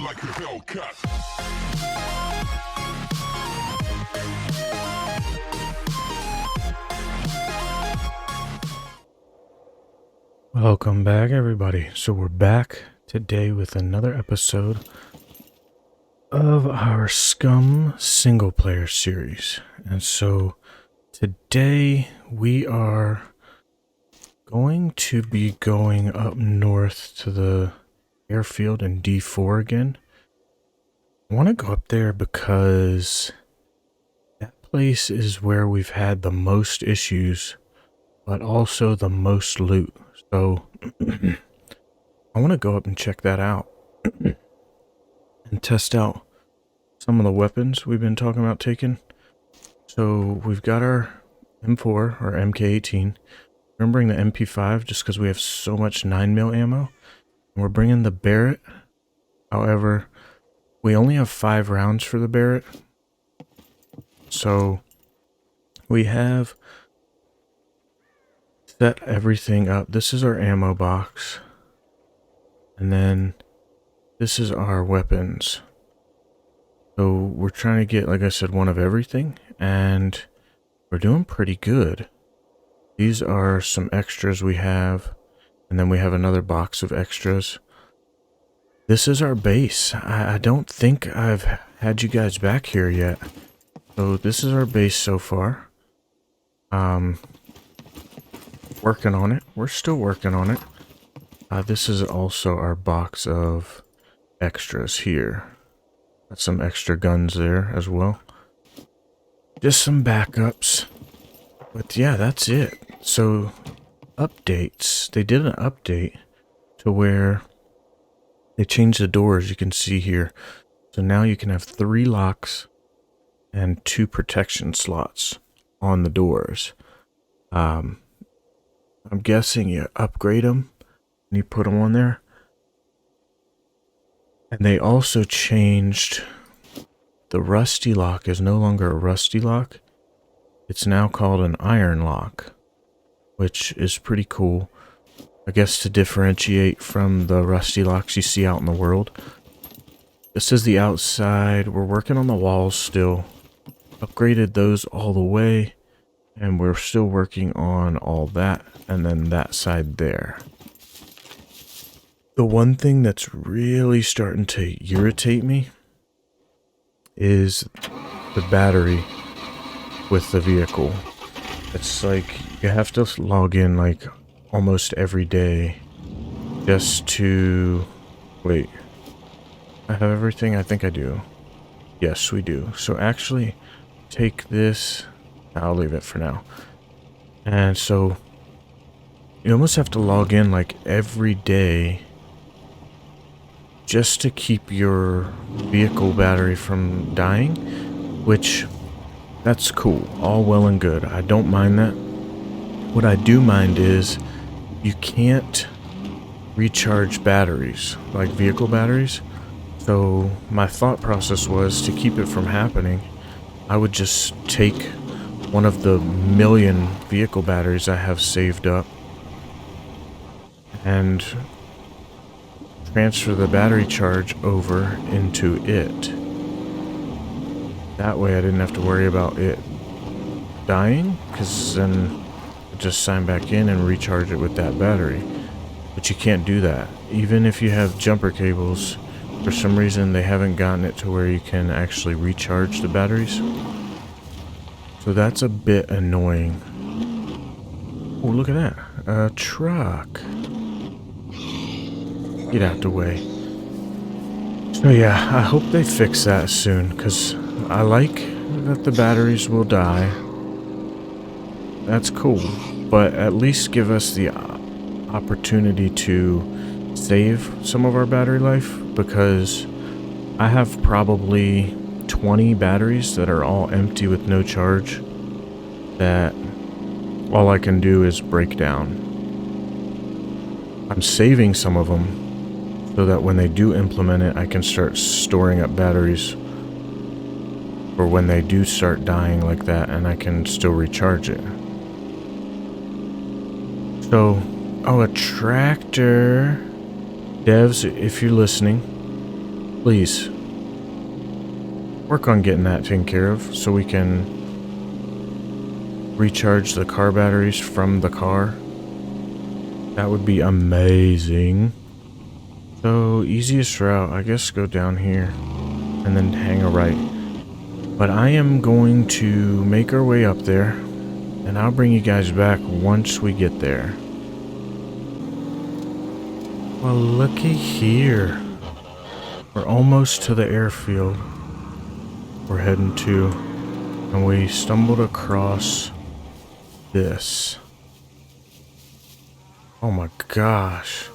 like a Hellcat. Welcome back, everybody. So we're back today with another episode of our Scum single player series. And so today we are going to be going up north to the airfield in D4 again. I want to go up there because that place is where we've had the most issues, but also the most loot. So I want to go up and check that out and test out some of the weapons we've been talking about taking. So we've got our M4 or MK18. We're going to bring the MP5 just because we have so much 9mm ammo. And we're bringing the Barrett. However, we only have 5 rounds for the Barrett. So we have set everything up. This is our ammo box. And then this is our weapons. So we're trying to get, like I said, one of everything. And we're doing pretty good. These are some extras we have. And then we have another box of extras. This is our base. I don't think I've had you guys back here yet. So this is our base so far. Working on it. We're still working on it. This is also our box of extras here. Got some extra guns there as well. Just some backups. But yeah, that's it. So, updates. They did an update to where they changed the doors, you can see here. So now you can have 3 locks and 2 protection slots on the doors. I'm guessing you upgrade them and you put them on there. And they also changed the rusty lock is no longer a rusty lock. It's now called an iron lock, which is pretty cool. I guess to differentiate from the rusty locks you see out in the world. This is the outside. We're working on the walls still. Upgraded those all the way. And we're still working on all that. And then that side there. The one thing that's really starting to irritate me is the battery with the vehicle. It's like you have to log in like almost every day just to... Wait. I have everything? I think I do. Yes, we do. So actually, take this... I'll leave it for now. And so, you almost have to log in like every day just to keep your vehicle battery from dying, which, that's cool. All well and good. I don't mind that. What I do mind is you can't recharge batteries, like vehicle batteries. So my thought process was to keep it from happening, I would just take one of the million vehicle batteries I have saved up and transfer the battery charge over into it. That way I didn't have to worry about it dying, because then I'd just sign back in and recharge it with that battery. But you can't do that. Even if you have jumper cables, for some reason they haven't gotten it to where you can actually recharge the batteries. So that's a bit annoying. Oh, look at that. A truck. Get out the way. So yeah, I hope they fix that soon, because I like that the batteries will die. That's cool. But at least give us the opportunity to save some of our battery life, because I have probably 20 batteries that are all empty with no charge that all I can do is break down. I'm saving some of them so that when they do implement it, I can start storing up batteries for when they do start dying like that, and I can still recharge it. So, oh, a tractor. Devs, if you're listening, Please work on getting that taken care of so we can recharge the car batteries from the car. That would be amazing. So, easiest route, I guess, go down here and then hang a right. But I am going to make our way up there, and I'll bring you guys back once we get there. Well, looky here. We're almost to the airfield we're heading to, and we stumbled across this. Oh my gosh.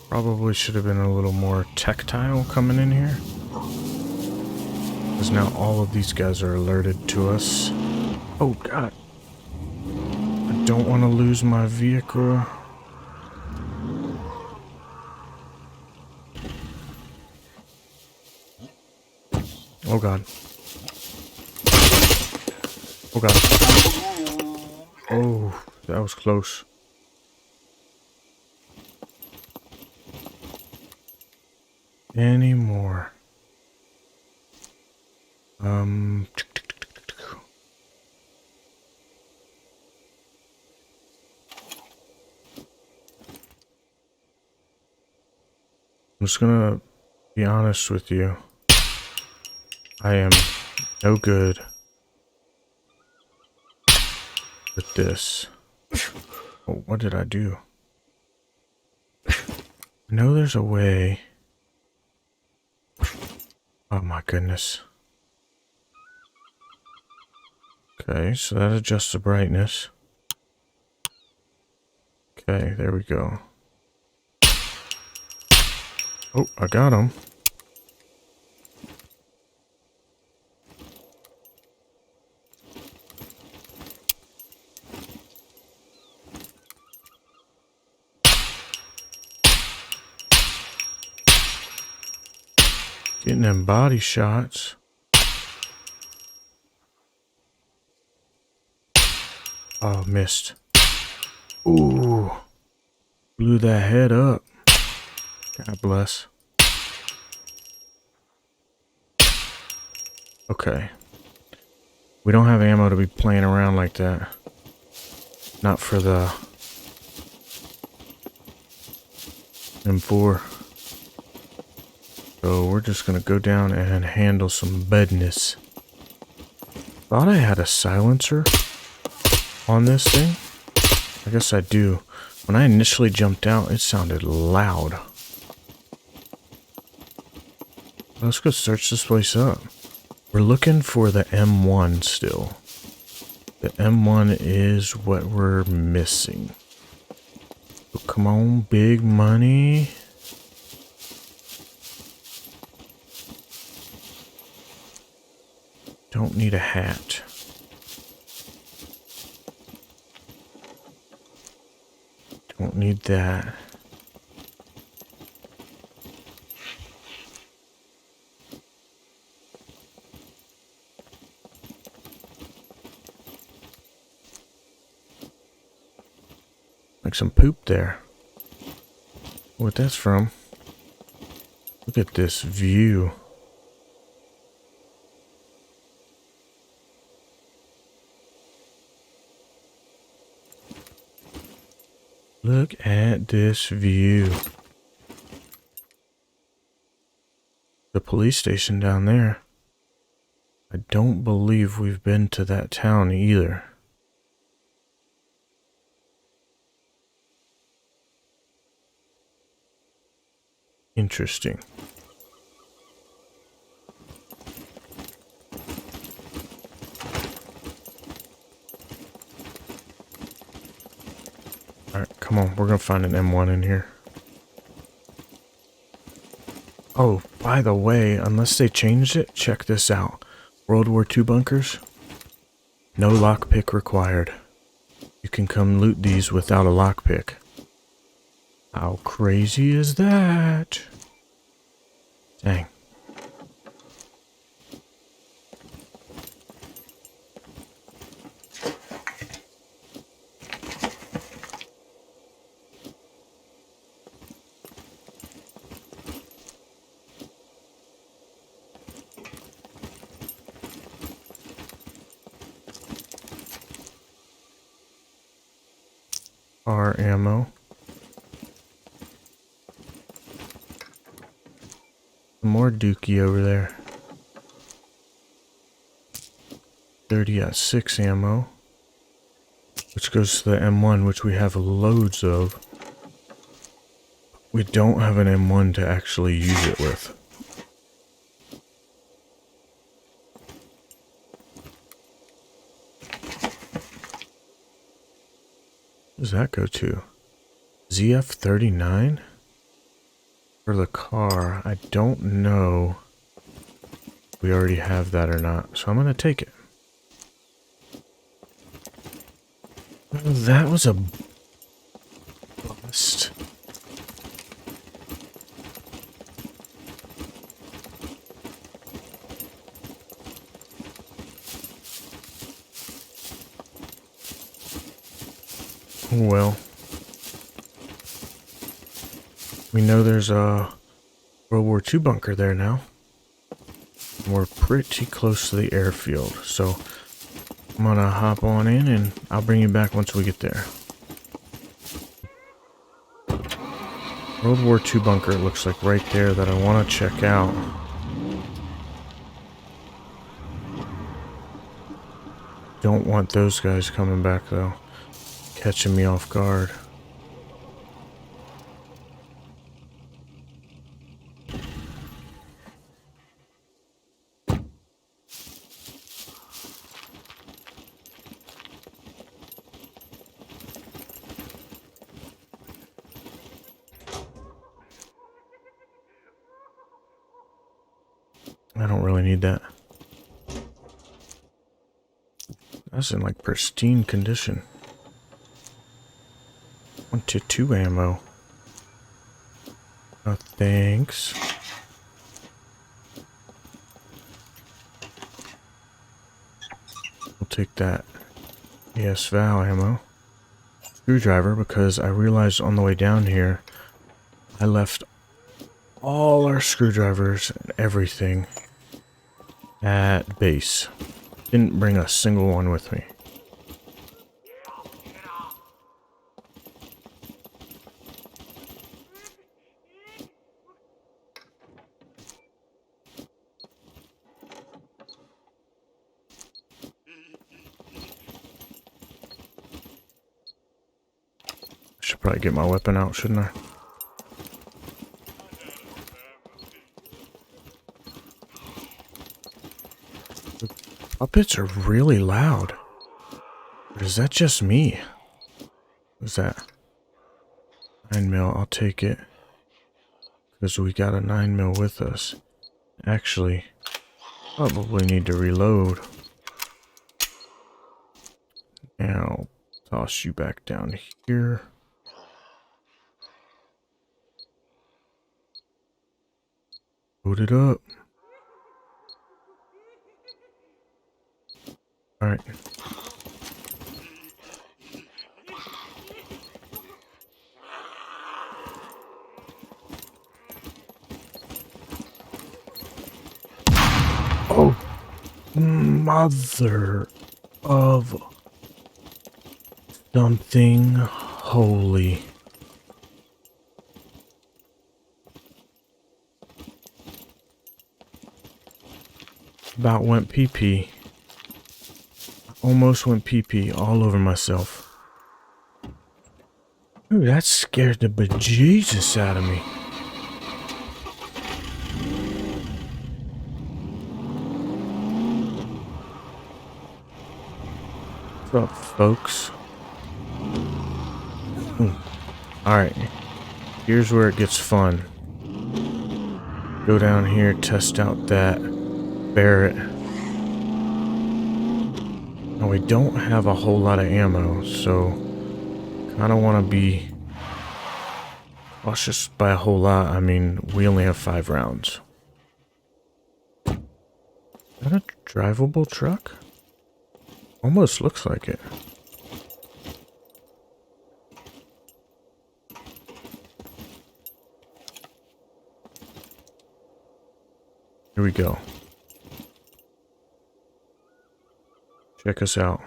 Probably should have been a little more tactile coming in here. Because now all of these guys are alerted to us. Oh god. I don't want to lose my vehicle. Oh god. Oh god. Oh, that was close. Any more? I'm just gonna be honest with you. I am no good with this. Oh, what did I do? I know there's a way. Oh my goodness. Okay, so that adjusts the brightness. Okay, there we go. Oh, I got him. Getting them body shots. Oh, missed. Ooh. Blew that head up. God bless. Okay. We don't have ammo to be playing around like that. Not for the M4. So we're just gonna go down and handle some business. Thought I had a silencer on this thing. I guess I do. When I initially jumped out, it sounded loud. Let's go search this place up. We're looking for the M1 still. The M1 is what we're missing. So come on, big money. Don't need a hat. Don't need that. Like some poop there. What that's from? Look at this view. Look at this view. The police station down there. I don't believe we've been to that town either. Interesting. Alright, come on. We're gonna find an M1 in here. Oh, by the way, unless they changed it, check this out. World War II bunkers. No lockpick required. You can come loot these without a lockpick. How crazy is that? Dang. R ammo. More dookie over there. 30-6 ammo. Which goes to the M1, which we have loads of. We don't have an M1 to actually use it with. What does that go to? ZF-39? For the car, I don't know if we already have that or not, so I'm gonna take it. Well, that was a bust. Well, we know there's a World War II bunker there now. We're pretty close to the airfield, so I'm gonna hop on in and I'll bring you back once we get there. World War II bunker looks like right there that I want to check out. Don't want those guys coming back though, catching me off guard. I don't really need that. That's in like pristine condition. 1-2 ammo. Oh, thanks. We'll take that. Yes, Val ammo. Screwdriver, because I realized on the way down here, I left all our screwdrivers and everything at base. Didn't bring a single one with me. Should probably get my weapon out, shouldn't I? The puppets are really loud. Or is that just me? What's that? 9mm, I'll take it. Because we got a 9mm with us. Actually, probably need to reload. And I'll toss you back down here. Load it up. Alright. Oh, mother of something holy. About went pee-pee. Almost went pee-pee all over myself. Ooh, that scared the bejesus out of me. What's up, folks? Alright. Here's where it gets fun. Go down here, test out that Barrett. Now we don't have a whole lot of ammo, so kinda wanna be cautious by a whole lot. I mean, we only have 5 rounds. Is that a drivable truck? Almost looks like it. Here we go. Check us out.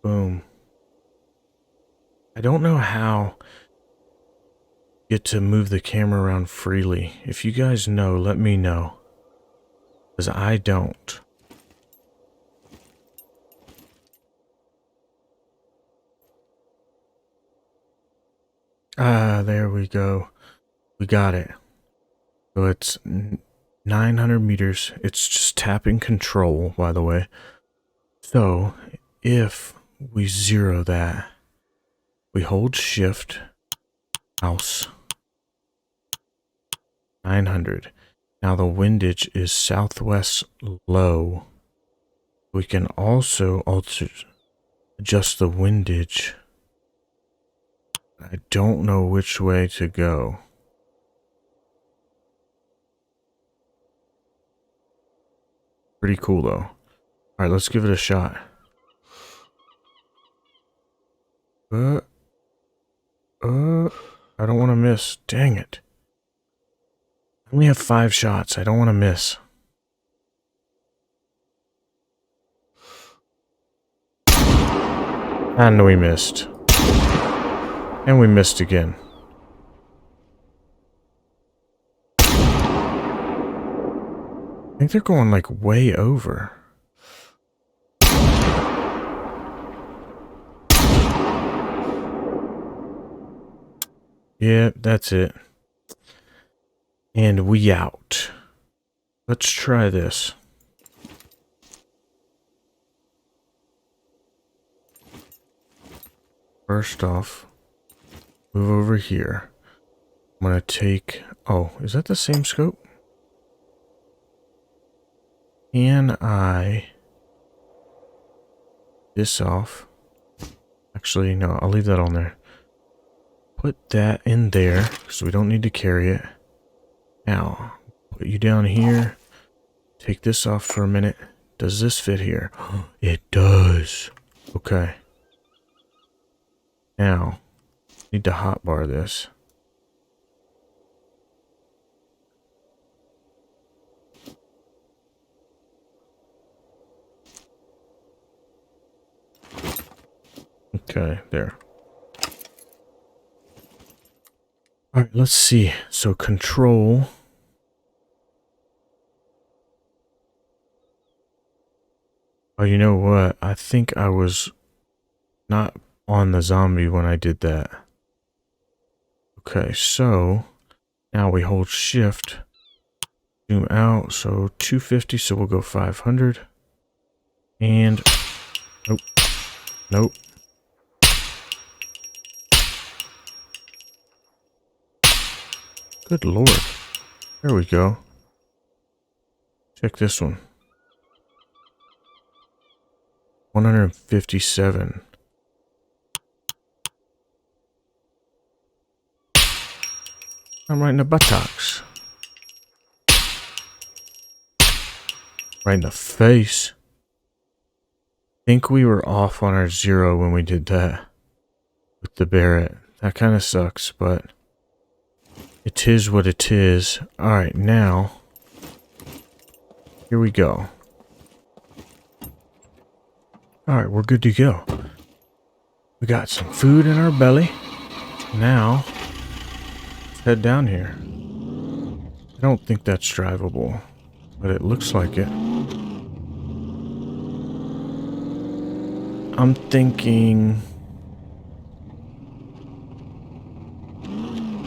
Boom. I don't know how you get to move the camera around freely. If you guys know, let me know. Because I don't. Ah, there we go. We got it. So it's 900 meters. It's just tapping control, by the way. So if we zero that, we hold shift, mouse, 900. Now the windage is southwest low. We can also adjust the windage. I don't know which way to go. Pretty cool though. Alright, let's give it a shot. I don't want to miss. Dang it. I only have 5 shots. I don't want to miss. And we missed. And we missed again. I think they're going like way over. Yeah, that's it. And we out. Let's try this. First off, move over here. I'm gonna take... Oh, is that the same scope? Can I... this off? Actually, no, I'll leave that on there. Put that in there, because we don't need to carry it. Now, put you down here. Take this off for a minute. Does this fit here? It does. Okay. Now, need to hotbar this. Okay, there. Alright, let's see. So control. Oh, you know what? I think I was not on the zombie when I did that. Okay, so now we hold shift. Zoom out. So 250, so we'll go 500. And nope. Nope. Good lord. There we go. Check this one. 157. I'm right in the buttocks. Right in the face. I think we were off on our zero when we did that. With the Barrett. That kind of sucks, but... it is what it is. Alright, now... here we go. Alright, we're good to go. We got some food in our belly. Now, let's head down here. I don't think that's drivable, but it looks like it. I'm thinking...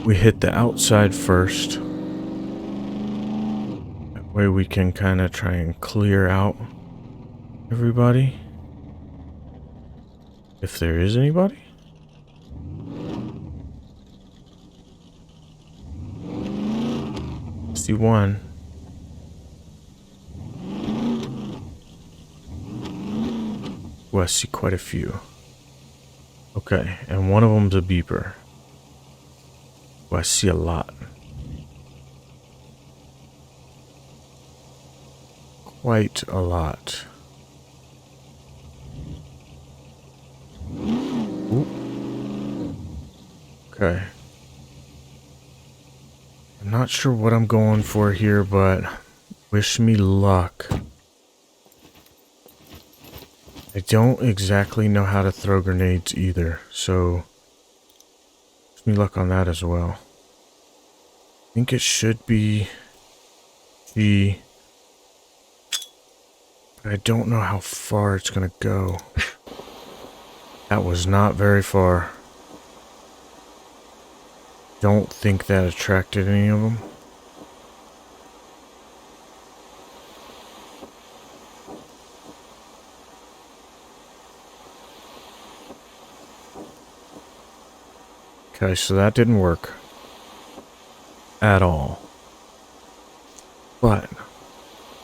we hit the outside first. That way we can kind of try and clear out everybody. If there is anybody. See one. Oh, I see quite a few. Okay, and one of them's a beeper. Oh, I see a lot. Quite a lot. Ooh. Okay. I'm not sure what I'm going for here, but wish me luck. I don't exactly know how to throw grenades either, so wish me luck on that as well. I think it should be G, but I don't know how far it's gonna go. That was not very far. Don't think that attracted any of them. Okay, so that didn't work at all. But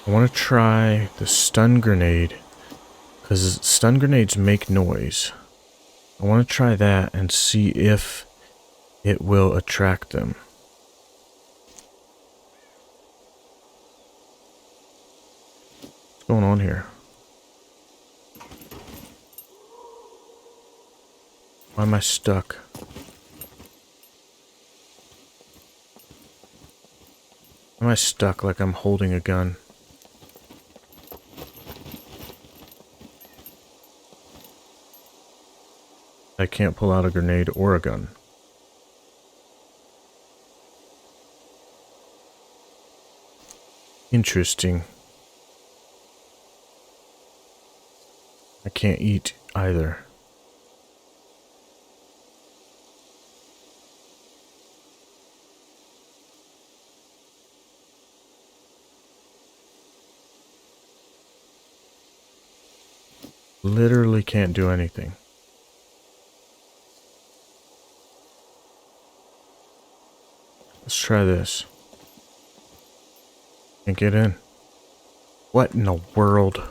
I want to try the stun grenade, because stun grenades make noise. I want to try that and see if it will attract them. What's going on here? Why am I stuck? Why am I stuck like I'm holding a gun? I can't pull out a grenade or a gun. Interesting. I can't eat either. Literally can't do anything. Let's try this. Can't get in. What in the world?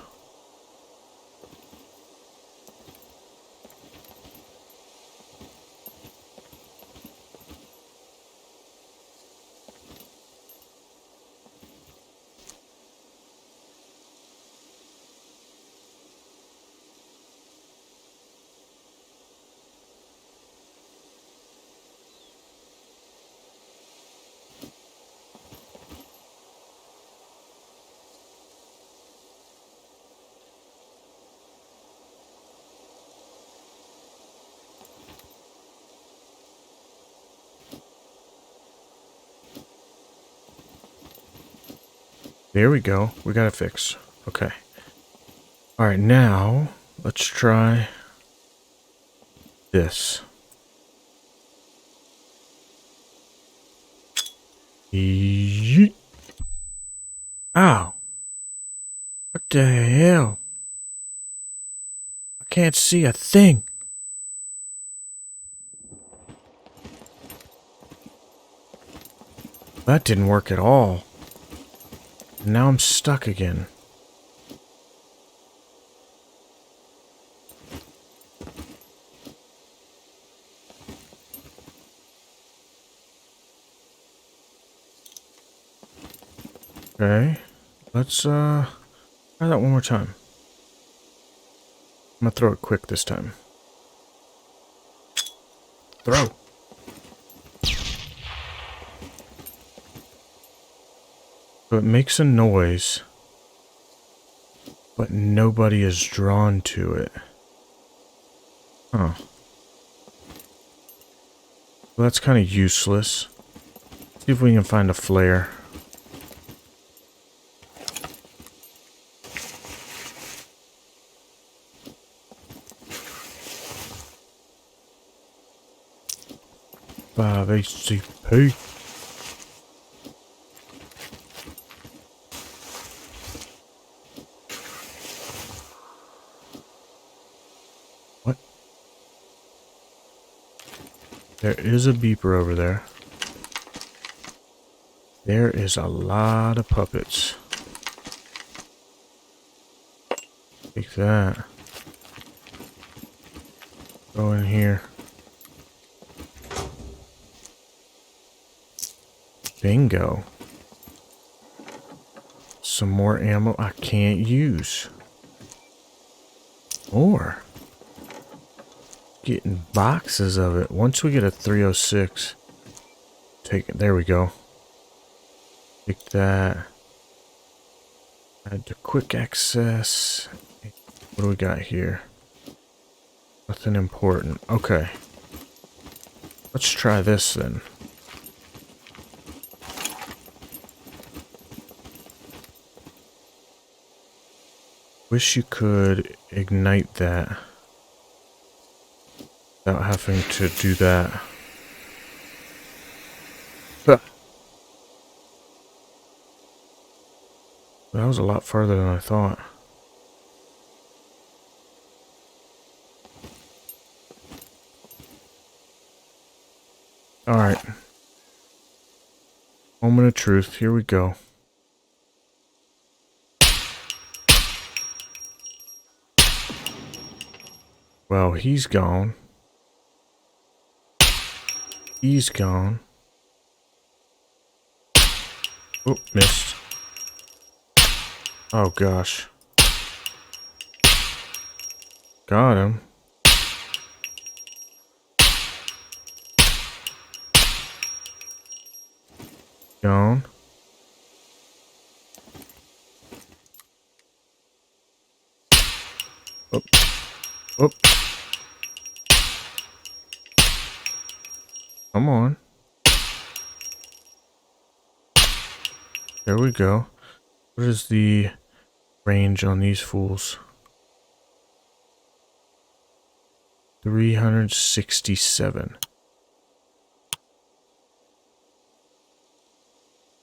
There we go. We got it fixed. Okay. Alright, now let's try this. Yeet. Ow. What the hell? I can't see a thing. That didn't work at all. Now I'm stuck again. Okay. Let's try that one more time. I'm gonna throw it quick this time. Throw. So it makes a noise, but nobody is drawn to it. Huh. Well, that's kind of useless. See if we can find a flare. ACP. What? There is a beeper over there. There is a lot of puppets. Take that. Go in here. Bingo. Some more ammo I can't use. Or getting boxes of it. Once we get a 306, take it. There we go. Take that. Add to quick access. What do we got here? Nothing important. Okay. Let's try this then. Wish you could ignite that without having to do that. Huh. That was a lot farther than I thought. Alright. Moment of truth. Here we go. Well, he's gone. He's gone. Oh, missed. Oh, gosh. Got him. Gone. Oh. Oh. Come on. There we go. What is the range on these fools? 367.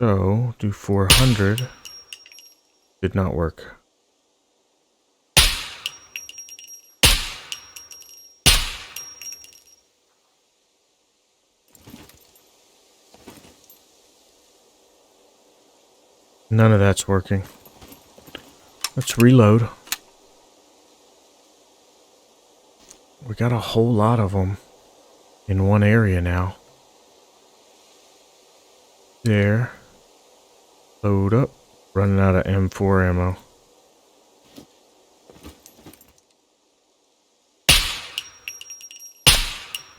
So, do 400. Did not work. None of that's working. Let's reload. We got a whole lot of them in one area now. There. Load up. Running out of M4 ammo.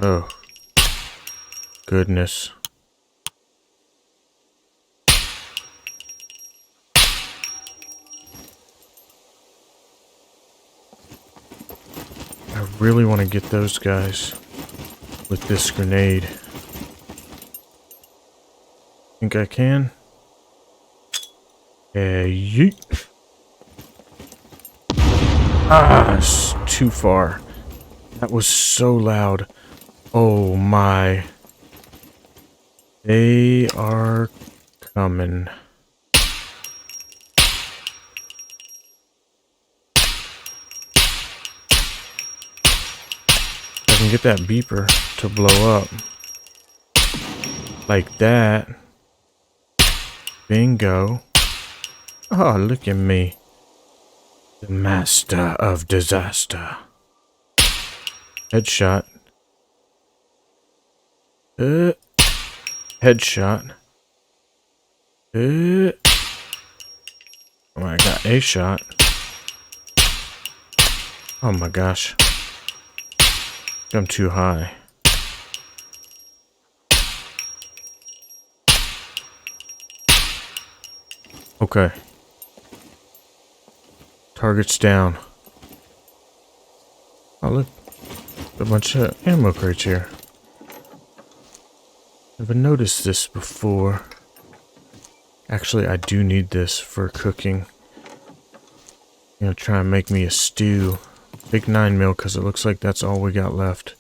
Oh. Goodness. I really want to get those guys with this grenade. Think I can? Yeet. Ah, it's too far. That was so loud. Oh my. They are coming. I can get that beeper to blow up. Like that. Bingo. Oh, look at me. The master of disaster. Headshot. Headshot. Oh, I got a shot. Oh my gosh. I'm too high. Okay. Target's down. Oh look. A bunch of ammo crates here. Never noticed this before. Actually, I do need this for cooking. You know, try and make me a stew. Big 9mm, because it looks like that's all we got left.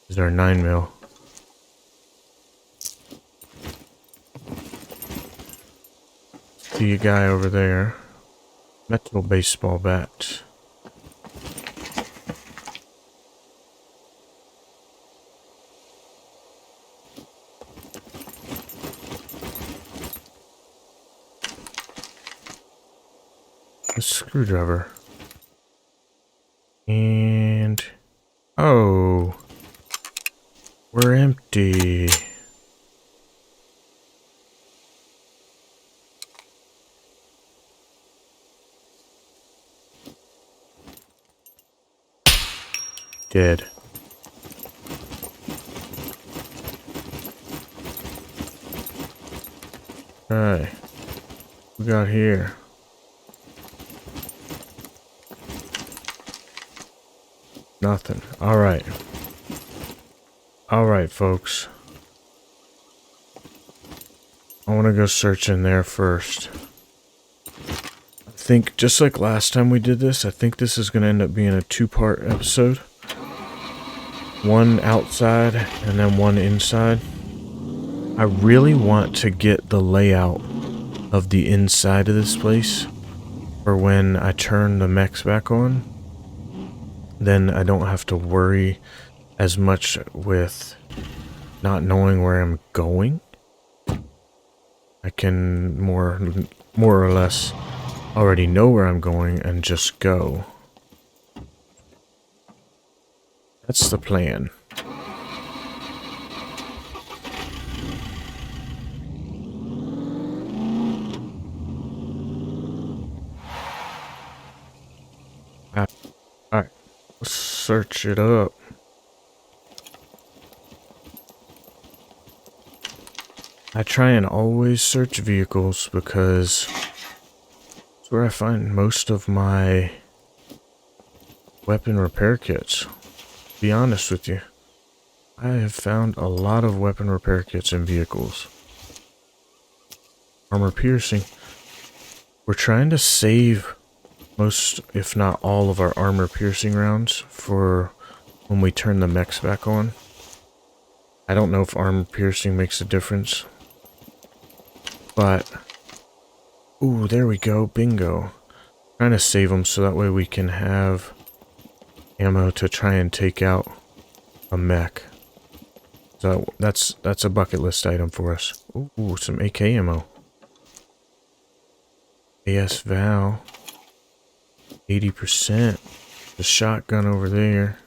Is our 9mm. See a guy over there. Metal baseball bat. A screwdriver. And... oh. We're empty. Dead. Alright. We got here. Nothing. Alright. Alright, folks. I want to go search in there first. I think, just like last time we did this, I think this is going to end up being a two-part episode. One outside, and then one inside. I really want to get the layout of the inside of this place for when I turn the mechs back on. Then I don't have to worry as much with not knowing where I'm going. I can more or less already know where I'm going and just go. That's the plan. Alright, let's search it up. I try and always search vehicles because it's where I find most of my weapon repair kits. To be honest with you, I have found a lot of weapon repair kits in vehicles. Armor piercing. We're trying to save most, if not all, of our armor piercing rounds for when we turn the mechs back on. I don't know if armor piercing makes a difference. But, ooh, there we go, bingo. Trying to save them so that way we can have ammo to try and take out a mech. So that's a bucket list item for us. Ooh, some AK ammo. AS Val. 80%. The shotgun over there.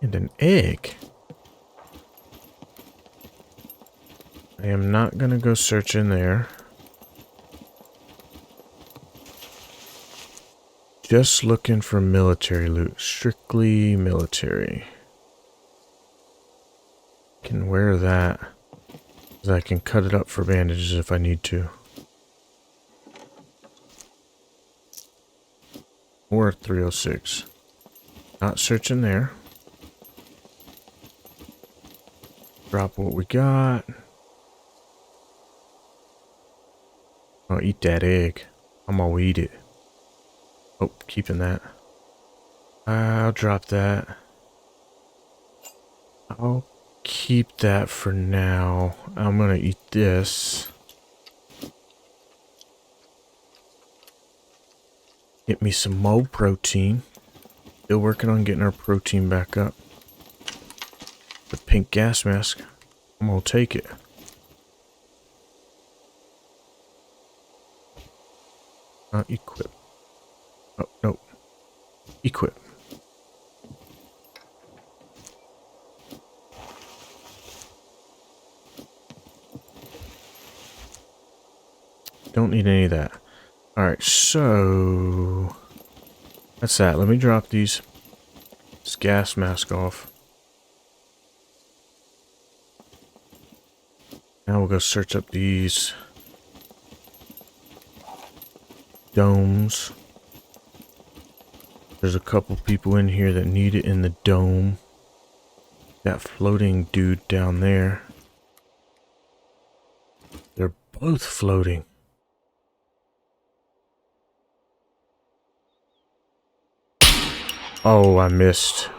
And an egg. I am not gonna go search in there. Just looking for military loot. Strictly military. Can wear that. 'Cause I can cut it up for bandages if I need to. Or 306. Not searching there. Drop what we got. I'll eat that egg. I'm gonna eat it. Oh, keeping that. I'll drop that. I'll keep that for now. I'm gonna eat this. Get me some more protein. Still working on getting our protein back up. The pink gas mask. I'm gonna take it. Equip. Oh, no. Equip. Don't need any of that. Alright, so... that's that. Let me drop this gas mask off. Now we'll go search up these domes. There's a couple people in here that need it in the dome. That floating dude down there. They're both floating. Oh, I missed.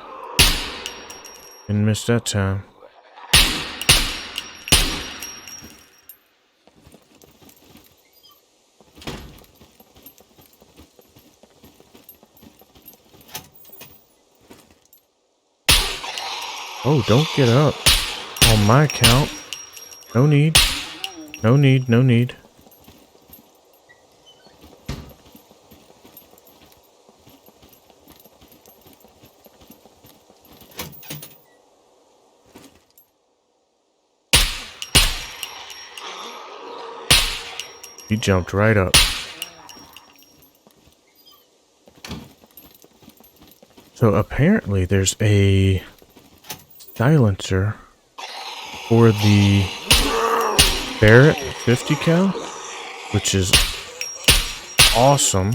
Didn't miss that time. Oh, don't get up. On my account. No need. No need, no need. He jumped right up. So apparently there's a silencer for the Barrett 50 cal, which is awesome.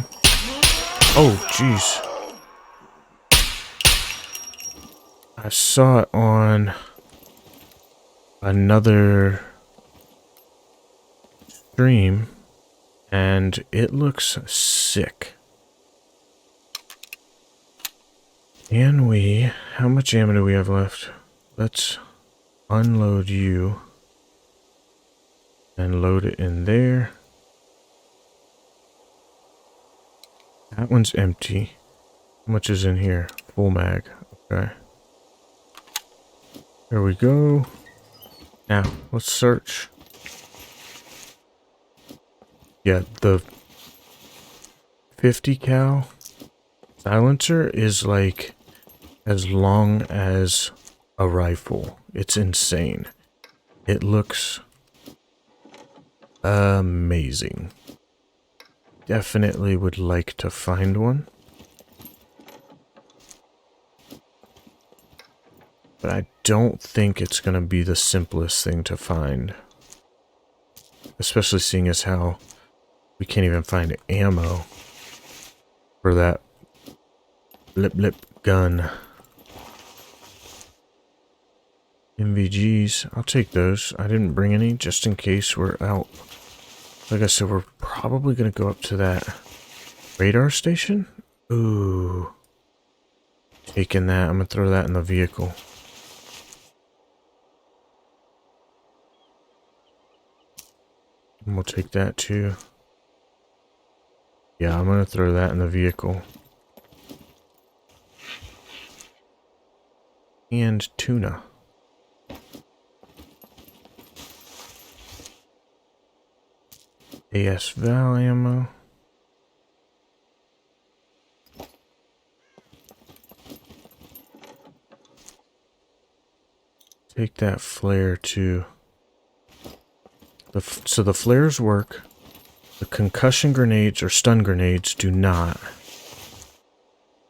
Oh, jeez. I saw it on another stream, and it looks sick. Can we... How much ammo do we have left? Let's unload you and load it in there. That one's empty. How much is in here? Full mag. Okay. There we go. Now, let's search. Yeah, the 50 cal silencer is like as long as a rifle. It's insane. It looks amazing. Definitely would like to find one. But I don't think it's going to be the simplest thing to find. Especially seeing as how we can't even find ammo for that blip blip gun. MVGs, I'll take those. I didn't bring any just in case we're out. Like I said, we're probably going to go up to that radar station. Ooh. Taking that. I'm going to throw that in the vehicle. And we'll take that too. Yeah, I'm going to throw that in the vehicle. And tuna. AS Val ammo. Take that flare too. So the flares work. The concussion grenades or stun grenades do not.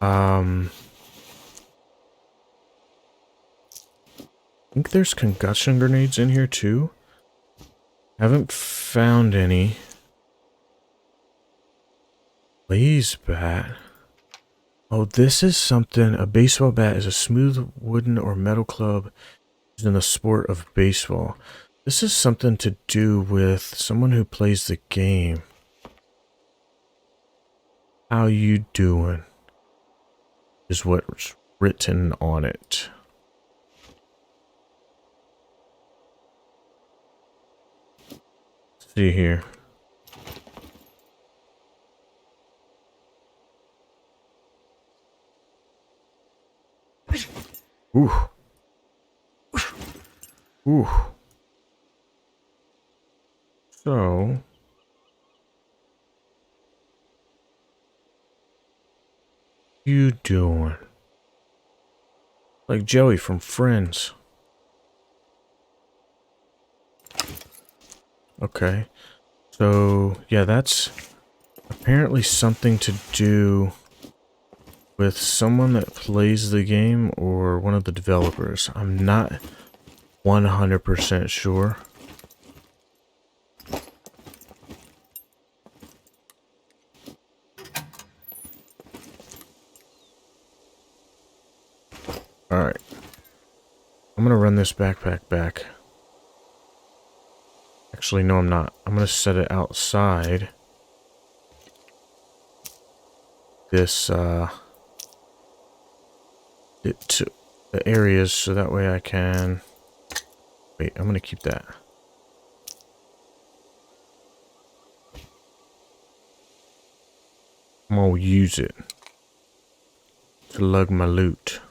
I think there's concussion grenades in here too. Haven't found any. Blaze bat. Oh, this is something. A baseball bat is a smooth wooden or metal club used in the sport of baseball. This is something to do with someone who plays the game. How you doing? Is what's written on it. Let's see here. Ooh. Ooh. So... you doing? Like Joey from Friends. Okay. So, yeah, that's apparently something to do with someone that plays the game or one of the developers. I'm not 100% sure. Alright. I'm gonna run this backpack back. Actually, no, I'm not. I'm gonna set it outside this, the areas so that way I can... Wait, I'm gonna keep that. I'm gonna use it to lug my loot.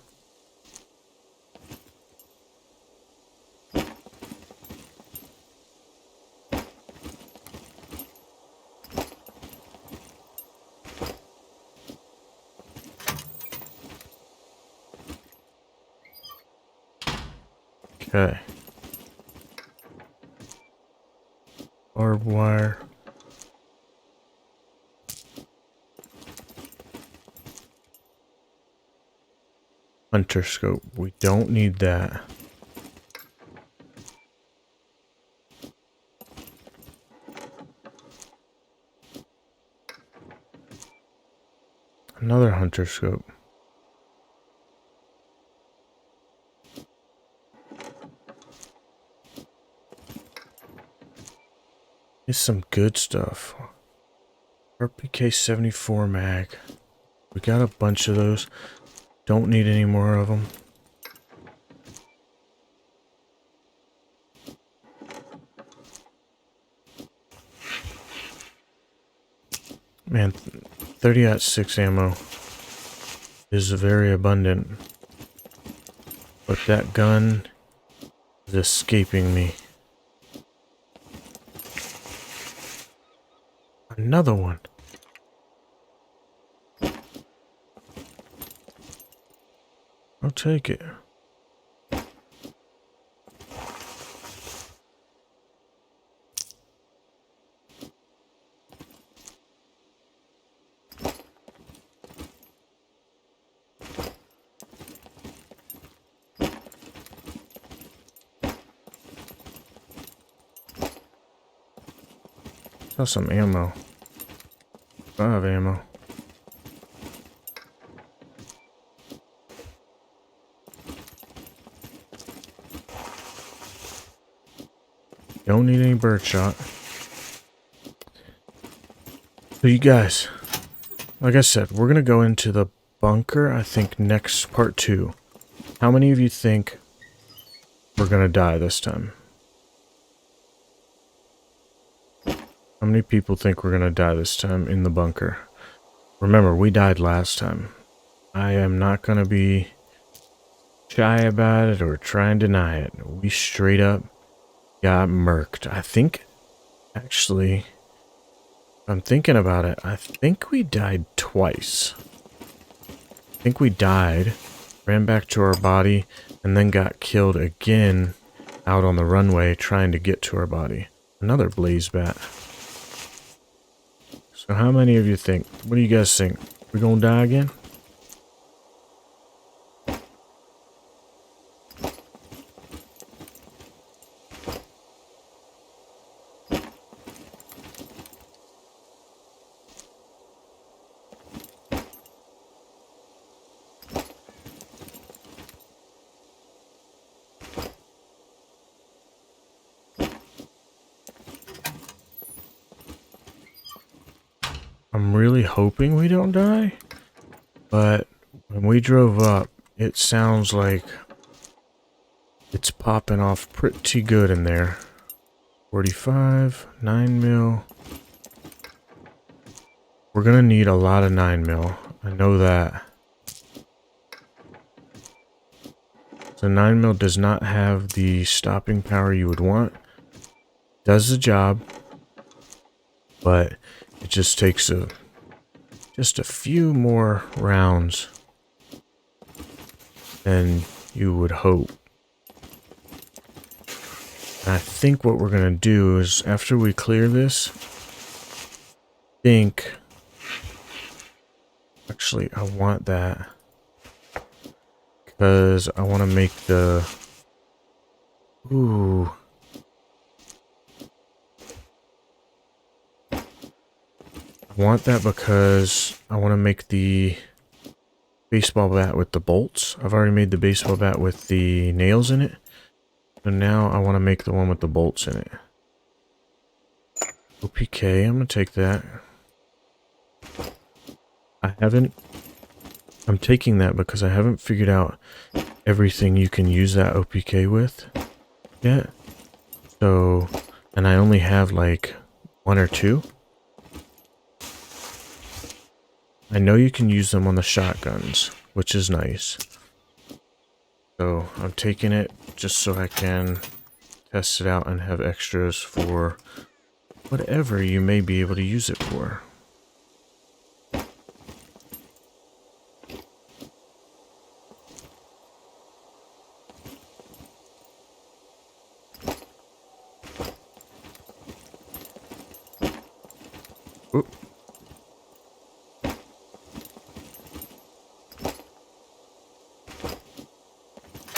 Okay. Barbed wire. Hunter scope. We don't need that. Another hunter scope. It's some good stuff. RPK 74 mag. We got a bunch of those. Don't need any more of them. Man, 30-06 ammo is very abundant. But that gun is escaping me. Another one. I'll take it. Saw some ammo. 5 ammo. Don't need any birdshot. So you guys, like I said, we're gonna go into the bunker, I think next part 2. How many of you think we're gonna die this time? How many people think we're gonna die this time in the bunker? Remember, we died last time. I am not gonna be shy about it or try and deny it. We straight up got murked. I think, actually, I'm thinking about it. I think we died twice. I think we died, ran back to our body, and then got killed again out on the runway trying to get to our body. Another blaze bat. So how many of you think? What do you guys think? We gonna die again? I'm really hoping we don't die, but when we drove up, it sounds like it's popping off pretty good in there. 45, 9mm. We're gonna need a lot of 9mm. I know that. So 9mm does not have the stopping power you would want. Does the job, but it just takes just a few more rounds than you would hope. And I think what we're gonna do is after we clear this, actually I want that because I want to make the I want that because I want to make the baseball bat with the bolts. I've already made the baseball bat with the nails in it. So now I want to make the one with the bolts in it. OPK, I'm going to take that. I'm taking that because I haven't figured out everything you can use that OPK with yet. So, and I only have like 1 or 2. I know you can use them on the shotguns, which is nice. So I'm taking it just so I can test it out and have extras for whatever you may be able to use it for. Oop.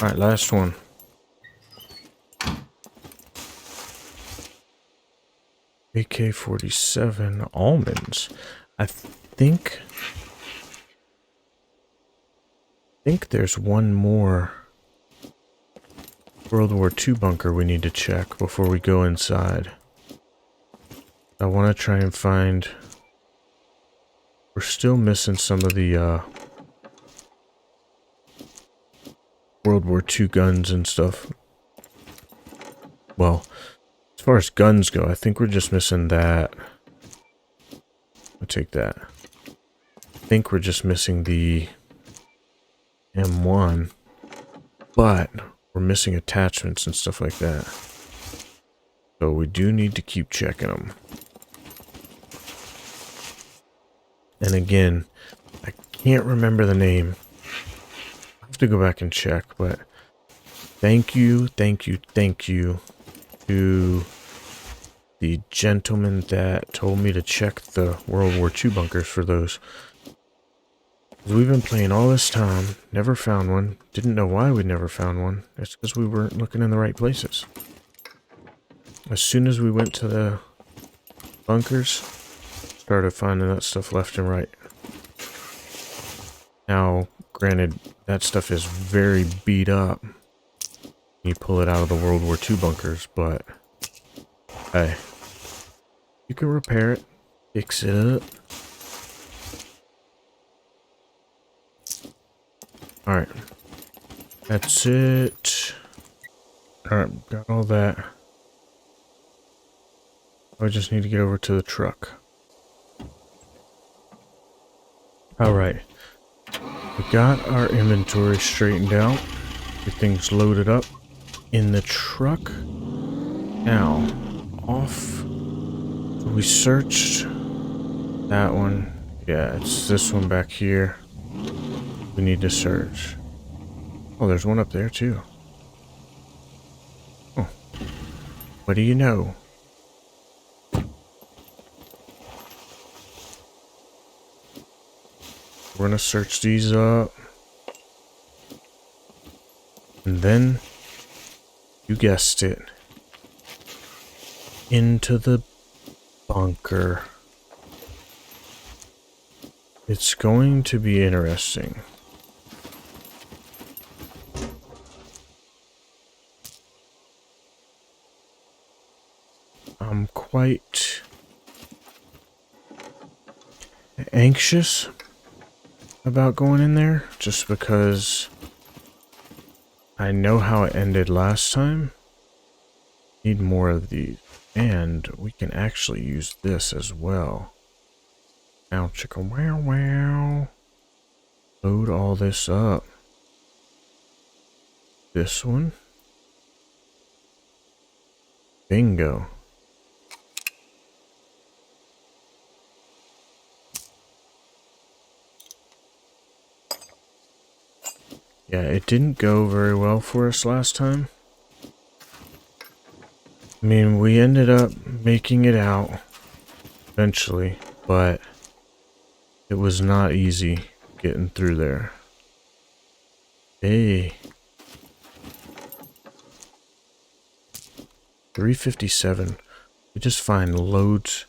Alright, last one. AK-47 almonds. I think think there's one more World War II bunker we need to check before we go inside. I want to try and find... We're still missing some of the World War II guns and stuff. Well, as far as guns go, I think we're just missing that. I'll take that. I think we're just missing the M1, but we're missing attachments and stuff like that. So we do need to keep checking them. And again, I can't remember the name. I have to go back and check, but thank you to the gentleman that told me to check the World War II bunkers for those. We've been playing all this time, never found one. Didn't know why we never found one. It's because we weren't looking in the right places. As soon as we went to the bunkers, started finding that stuff left and right. Now, granted, that stuff is very beat up. You pull it out of the World War II bunkers, but hey, you can repair it, fix it up. Alright, that's it. Alright, got all that. I just need to get over to the truck. Alright, we got our inventory straightened out. Everything's loaded up in the truck. Now, off. So we searched that one. Yeah, it's this one back here. We need to search. Oh, there's one up there too. Oh, what do you know? We're gonna search these up. And then, you guessed it, into the bunker. It's going to be interesting. I'm quite anxious about going in there, just because I know how it ended last time. Need more of these, and we can actually use this as well. Now, chicka wow wow. Load all this up. This one. Bingo. Yeah, it didn't go very well for us last time. I mean, we ended up making it out eventually, but it was not easy getting through there. Hey. 357. We just find loads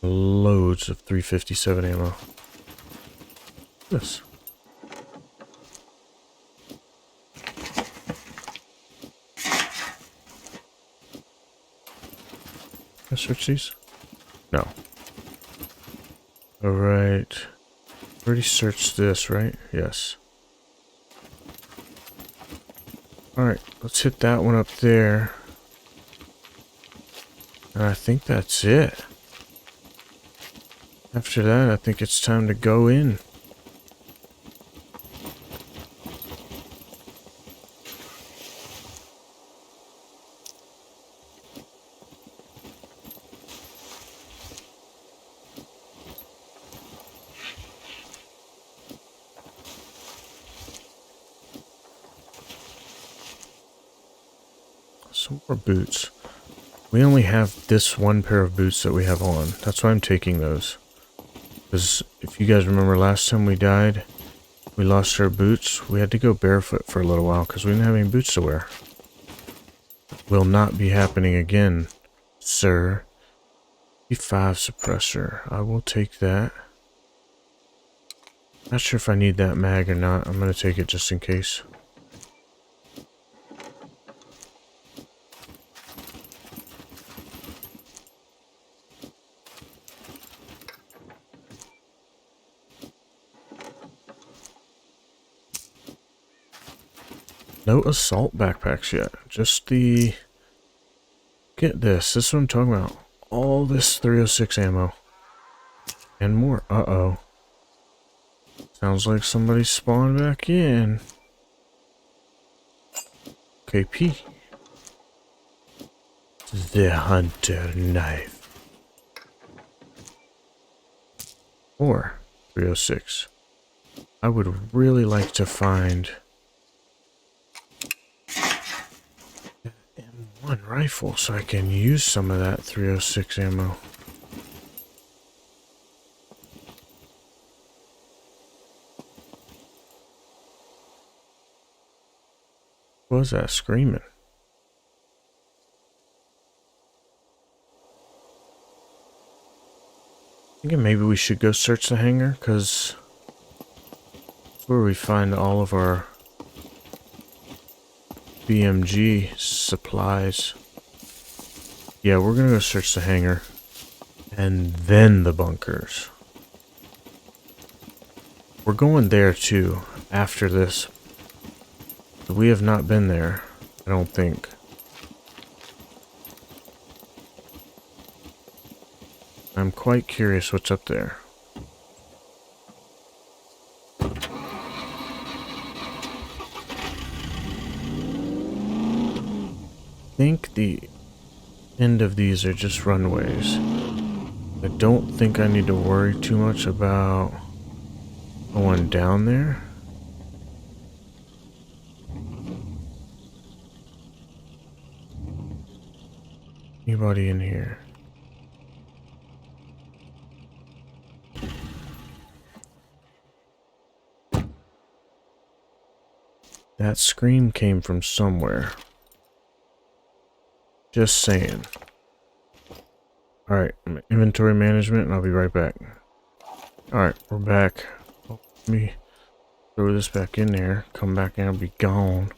of 357 ammo. This. Can I search these? No. Alright. Already searched this, right? Yes. Alright, let's hit that one up there. And I think that's it. After that, I think it's time to go in. Some more boots. We only have this one pair of boots that we have on. That's why I'm taking those. Because if you guys remember last time we died, we lost our boots. We had to go barefoot for a little while because we didn't have any boots to wear. Will not be happening again, sir. P5 suppressor. I will take that. Not sure if I need that mag or not. I'm gonna take it just in case. No assault backpacks yet. Just the... Get this. This is what I'm talking about. All this 306 ammo. And more. Uh-oh. Sounds like somebody spawned back in. KP. The hunter knife. Or 306. I would really like to find an M1 rifle so I can use some of that 306 ammo. What was that screaming? Thinking maybe we should go search the hangar, because that's where we find all of our BMG supplies. Yeah, we're gonna go search the hangar. And then the bunkers. We're going there too, after this. We have not been there, I don't think. I'm quite curious what's up there. I think the end of these are just runways. I don't think I need to worry too much about going down there. Anybody in here? That scream came from somewhere. Just saying. Alright, inventory management, and I'll be right back. Alright, we're back. Oh, let me throw this back in there. Come back and I'll be gone.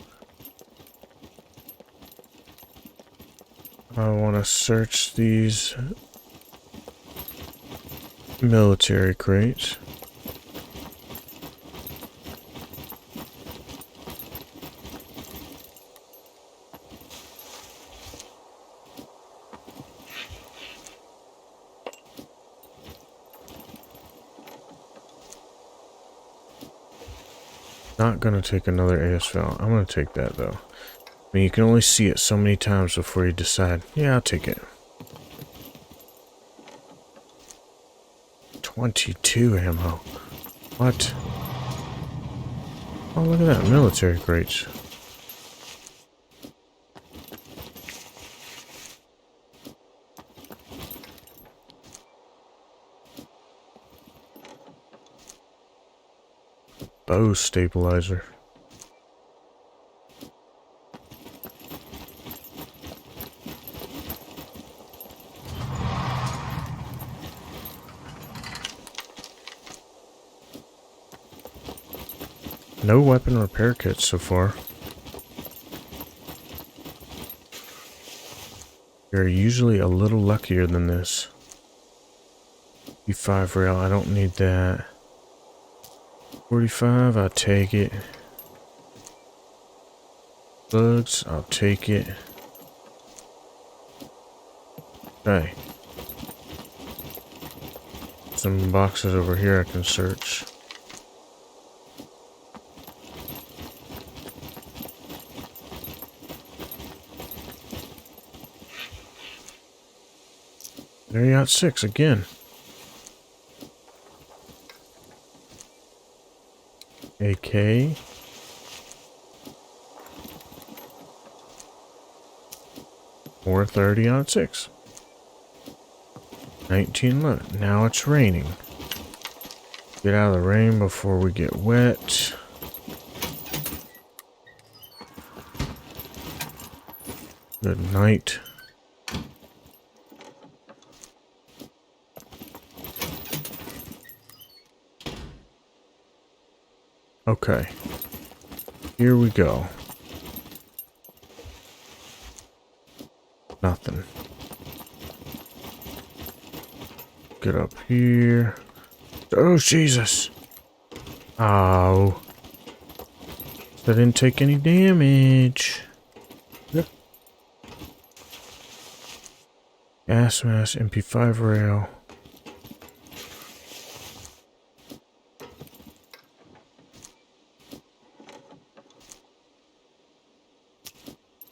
I want to search these military crates. Not gonna take another ASL. I'm gonna take that though. I mean, you can only see it so many times before you decide, yeah, I'll take it. 22 ammo. What? Oh, look at that. Military crates. Bow stabilizer. No weapon repair kits so far. You're usually a little luckier than this. E5 rail, I don't need that. 45, I'll take it. Bugs, I'll take it. Okay. Some boxes over here I can search. There you got 6 again. AK. Or 30 on 6. 19 left. Now it's raining. Get out of the rain before we get wet. Good night. Okay. Here we go. Nothing. Get up here. Oh, Jesus. Oh. I didn't take any damage. Yep. Gas mask, MP5 rail.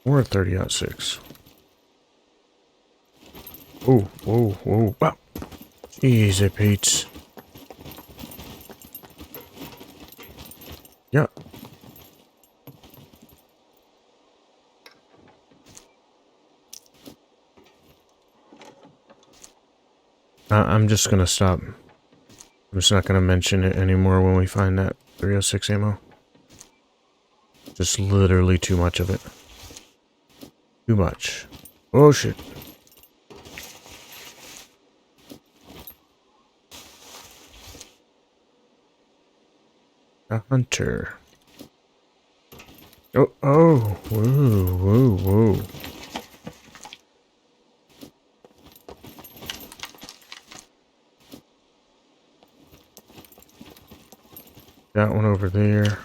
We're at 30-06. Oh, whoa, whoa. Wow. Easy, Pete's. Yep. I'm just gonna stop. I'm just not gonna mention it anymore when we find that 306 ammo. Just literally too much of it. Too much. Oh shit. A hunter. Oh, oh, whoa, whoa, whoa. That one over there.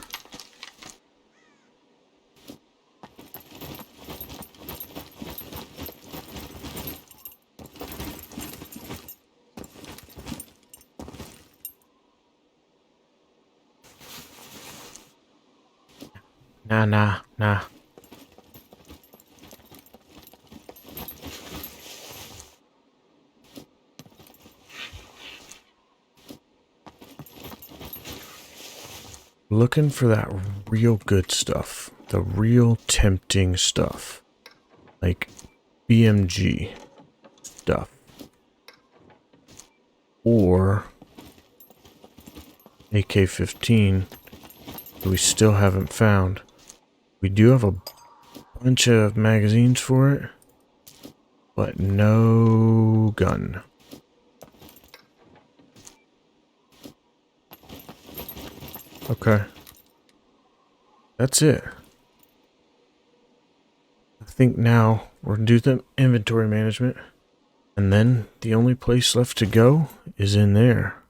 Nah. Looking for that real good stuff. The real tempting stuff. Like BMG stuff. Or AK-15 that we still haven't found. We do have a bunch of magazines for it, but no gun. Okay. That's it. I think now we're gonna do the inventory management, and then the only place left to go is in there.